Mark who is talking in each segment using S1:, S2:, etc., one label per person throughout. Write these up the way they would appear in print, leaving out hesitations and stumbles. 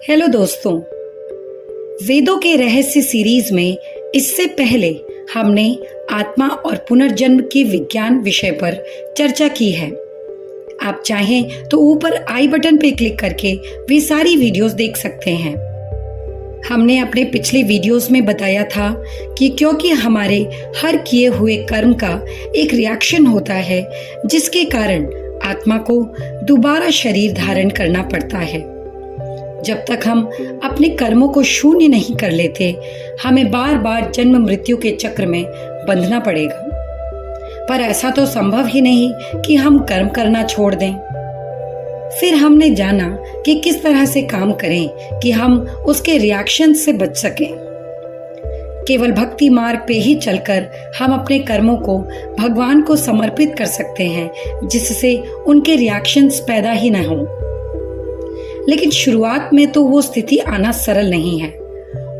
S1: Hello दोस्तों, वेदों के रहस्य सीरीज में इससे पहले हमने आत्मा और पुनर्जन्म के विज्ञान विषय पर चर्चा की है। आप चाहें तो ऊपर आई बटन पर क्लिक करके वे सारी वीडियोस देख सकते हैं। हमने अपने पिछले वीडियोस में बताया था कि क्योंकि हमारे हर किए हुए कर्म का एक रिएक्शन होता है, जिसके कारण आत्मा को दोबारा शरीर धारण करना पड़ता है। जब तक हम अपने कर्मों को शून्य नहीं कर लेते, हमें बार बार जन्म मृत्यु के चक्र में बंधना पड़ेगा। पर ऐसा तो संभव ही नहीं कि हम कर्म करना छोड़ दें। फिर हमने जाना कि किस तरह से काम करें कि हम उसके रिएक्शन से बच सकें। केवल भक्ति मार्ग पे ही चलकर हम अपने कर्मों को भगवान को समर्पित कर सकते हैं, जिससे उनके रिएक्शंस पैदा ही न हों। लेकिन शुरुआत में तो वो स्थिति आना सरल नहीं है,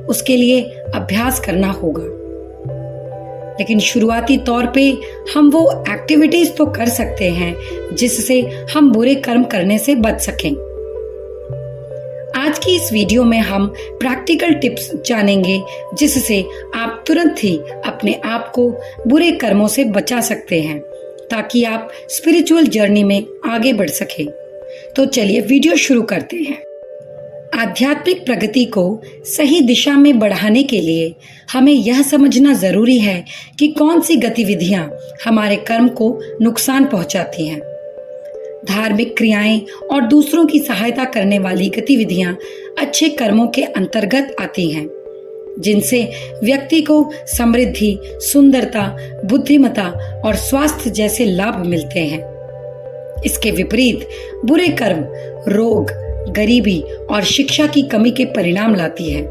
S1: उसके लिए अभ्यास करना होगा। लेकिन शुरुआती तौर पे हम वो एक्टिविटीज तो कर सकते हैं जिससे हम बुरे कर्म करने से बच सकें। आज की इस वीडियो में हम प्रैक्टिकल टिप्स जानेंगे, जिससे आप तुरंत ही अपने आप को बुरे कर्मों से बचा सकते हैं, ताकि आप स्पिरिचुअल जर्नी में आगे बढ़ सकें। तो चलिए वीडियो शुरू करते हैं। आध्यात्मिक प्रगति को सही दिशा में बढ़ाने के लिए हमें यह समझना जरूरी है कि कौन सी गतिविधियां हमारे कर्म को नुकसान पहुंचाती हैं। धार्मिक क्रियाएं और दूसरों की सहायता करने वाली गतिविधियां अच्छे कर्मों के अंतर्गत आती हैं, जिनसे व्यक्ति को समृद्धि, सुंदरता, बुद्धिमत्ता और स्वास्थ्य जैसे लाभ मिलते हैं। इसके विपरीत बुरे कर्म रोग, गरीबी और शिक्षा की कमी के परिणाम लाती है।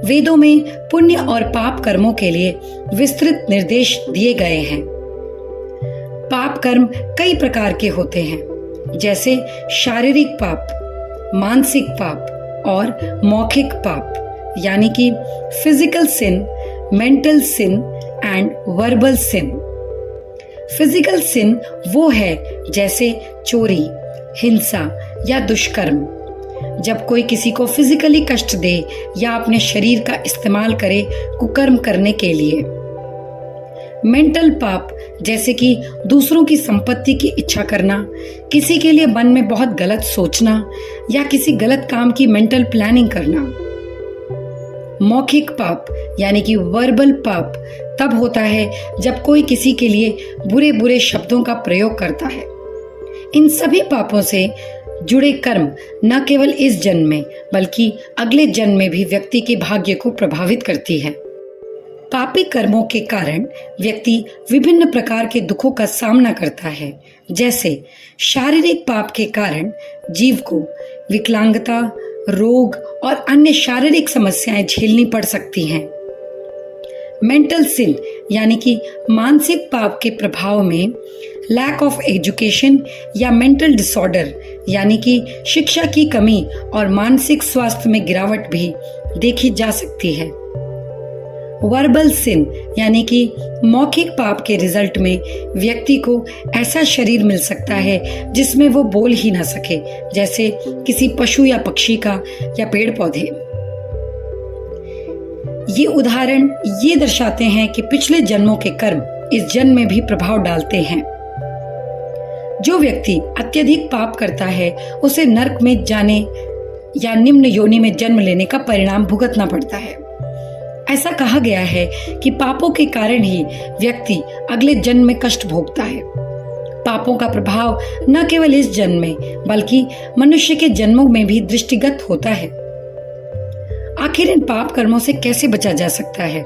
S1: वेदों में पुण्य और पाप कर्मों के लिए विस्तृत निर्देश दिए गए हैं। पाप कर्म कई प्रकार के होते हैं, जैसे शारीरिक पाप, मानसिक पाप और मौखिक पाप, यानी कि physical sin, mental sin and verbal sin. Physical sin वो है जैसे चोरी, हिंसा या दुष्कर्म, जब कोई किसी को फिजिकली कष्ट दे या अपने शरीर का इस्तेमाल करे कुकर्म करने के लिए। मेंटल पाप जैसे कि दूसरों की संपत्ति की इच्छा करना, किसी के लिए मन में बहुत गलत सोचना या किसी गलत काम की मेंटल प्लानिंग करना। मौखिक पाप यानी कि वर्बल पाप तब होता है जब कोई किसी के लिए बुरे बुरे शब्दों का प्रयोग करता है। इन सभी पापों से जुड़े कर्म न केवल इस जन्म में बल्कि अगले जन्म में भी व्यक्ति के भाग्य को प्रभावित करती है। पापी कर्मों के कारण व्यक्ति विभिन्न प्रकार के दुखों का सामना करता है, जैसे शारीरिक पाप के कारण जीव को विकलांगता, रोग और अन्य शारीरिक समस्याएं झेलनी पड़ सकती हैं। मेंटल सिन यानी कि मानसिक पाप के प्रभाव में लैक ऑफ एजुकेशन या मेंटल डिसऑर्डर यानी कि शिक्षा की कमी और मानसिक स्वास्थ्य में गिरावट भी देखी जा सकती है। वर्बल सिन यानी कि मौखिक पाप के रिजल्ट में व्यक्ति को ऐसा शरीर मिल सकता है जिसमें वो बोल ही ना सके, जैसे किसी पशु या पक्षी का या पेड़ पौधे। ये उदाहरण ये दर्शाते हैं कि पिछले जन्मों के कर्म इस जन्म में भी प्रभाव डालते हैं। जो व्यक्ति अत्यधिक पाप करता है उसे नरक में जाने या निम्न योनि में जन्म लेने का परिणाम भुगतना पड़ता है। ऐसा कहा गया है कि पापों के कारण ही व्यक्ति अगले जन्म में कष्ट भोगता है। पापों का प्रभाव न केवल इस जन्म में बल्कि मनुष्य के जन्मों में भी दृष्टिगत होता है। आखिर इन पाप कर्मों से कैसे बचा जा सकता है?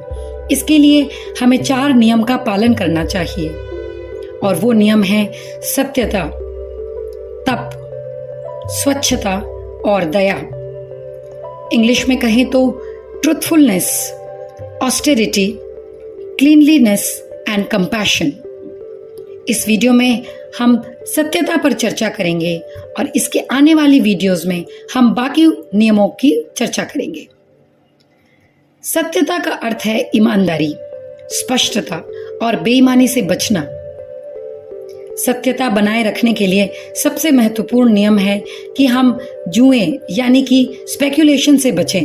S1: इसके लिए हमें 4 नियम का पालन करना चाहिए, और वो नियम है सत्यता, तप, स्वच्छता और दया। इंग्लिश में कहें तो truthfulness, austerity, cleanliness and compassion. इस वीडियो में हम सत्यता पर चर्चा करेंगे और इसके आने वाली वीडियोस में हम बाकी नियमों की चर्चा करेंगे। सत्यता का अर्थ है ईमानदारी, स्पष्टता और बेईमानी से बचना। सत्यता बनाए रखने के लिए सबसे महत्वपूर्ण नियम है कि हम जुए यानी कि स्पेकुलेशन से बचें।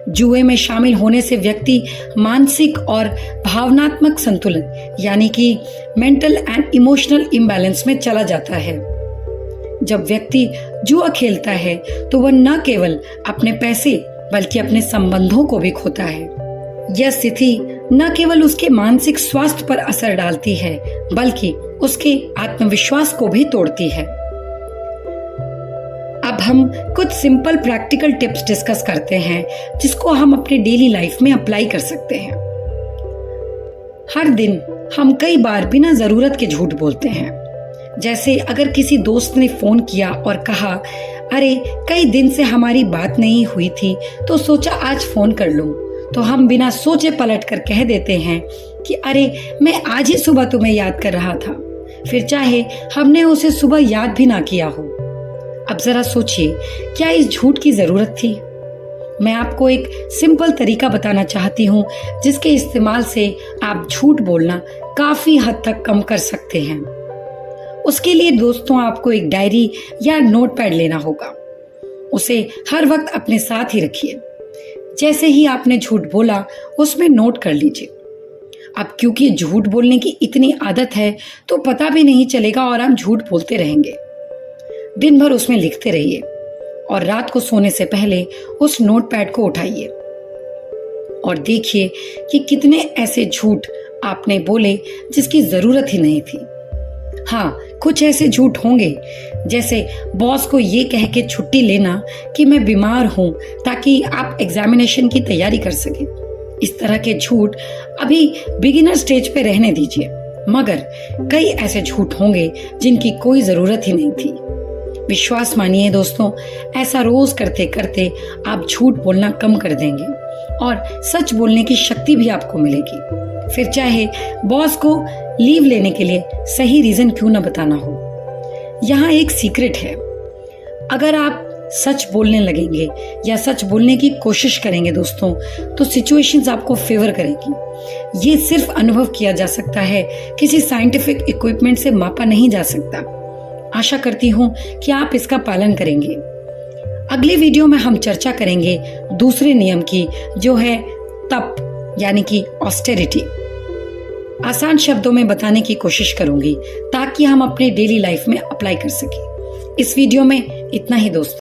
S1: जुए में शामिल होने से व्यक्ति मानसिक और भावनात्मक संतुलन यानी कि मेंटल एंड इमोशनल इम्बैलेंस में चला जाता है। जब व्यक्ति जुआ खेलता है तो वह न केवल अपने पैसे बल्कि अपने संबंधों को भी खोता है। यह स्थिति न केवल उसके मानसिक स्वास्थ्य पर असर डालती है बल्कि उसके आत्मविश्वास को भी तोड़ती है। अब हम कुछ सिंपल प्रैक्टिकल टिप्स डिस्कस करते हैं जिसको हम अपने डेली लाइफ में अप्लाई कर सकते हैं। हर दिन हम कई बार बिना जरूरत के झूठ बोलते हैं। जैसे अगर किसी दोस्त ने फोन किया और कहा, अरे कई दिन से हमारी बात नहीं हुई थी तो सोचा आज फोन कर लूं, तो हम बिना सोचे पलट कर कह देते हैं कि अरे मैं आज ही सुबह तुम्हें याद कर रहा था, फिर चाहे हमने उसे सुबह याद भी ना किया हो। अब जरा सोचिए, क्या इस झूठ की जरूरत थी? मैं आपको एक सिंपल तरीका बताना चाहती हूँ जिसके इस्तेमाल से आप झूठ बोलना काफी हद तक कम कर सकते हैं। उसके लिए दोस्तों आपको एक डायरी या नोटपैड लेना होगा। उसे हर वक्त अपने साथ ही रखिए। जैसे ही आपने झूठ बोला उसमें नोट कर लीजिए। अब क्योंकि झूठ बोलने की इतनी आदत है तो पता भी नहीं चलेगा और आप झूठ बोलते रहेंगे। दिन भर उसमें लिखते रहिए और रात को सोने से पहले उस नोटपैड को उठाइए और देखिए कि कितने ऐसे झूठ आपने बोले जिसकी जरूरत ही नहीं थी। हाँ, कुछ ऐसे झूठ होंगे जैसे बॉस को ये कह के छुट्टी लेना कि मैं बीमार हूं ताकि आप एग्जामिनेशन की तैयारी कर सके। इस तरह के झूठ अभी बिगिनर स्टेज पे रहने दीजिए, मगर कई ऐसे झूठ होंगे जिनकी कोई जरूरत ही नहीं थी। विश्वास मानिए दोस्तों, ऐसा रोज करते करते आप झूठ बोलना कम कर देंगे और सच बोलने की शक्ति भी आपको मिलेगी। फिर चाहे बॉस को लीव लेने के लिए सही रीजन क्यों ना बताना हो। यहाँ एक सीक्रेट है, अगर आप सच बोलने लगेंगे या सच बोलने की कोशिश करेंगे दोस्तों, तो सिचुएशंस आपको फेवर करेगी। ये सिर्फ अनुभव किया जा सकता है, किसी साइंटिफिक इक्विपमेंट से मापा नहीं जा सकता। आशा करती हूँ कि आप इसका पालन करेंगे। अगले वीडियो में हम चर्चा करेंगे दूसरे नियम की, जो है तप यानी कि ऑस्टेरिटी। आसान शब्दों में बताने की कोशिश करूंगी ताकि हम अपने डेली लाइफ में अप्लाई कर सकें। इस वीडियो में इतना ही दोस्तों।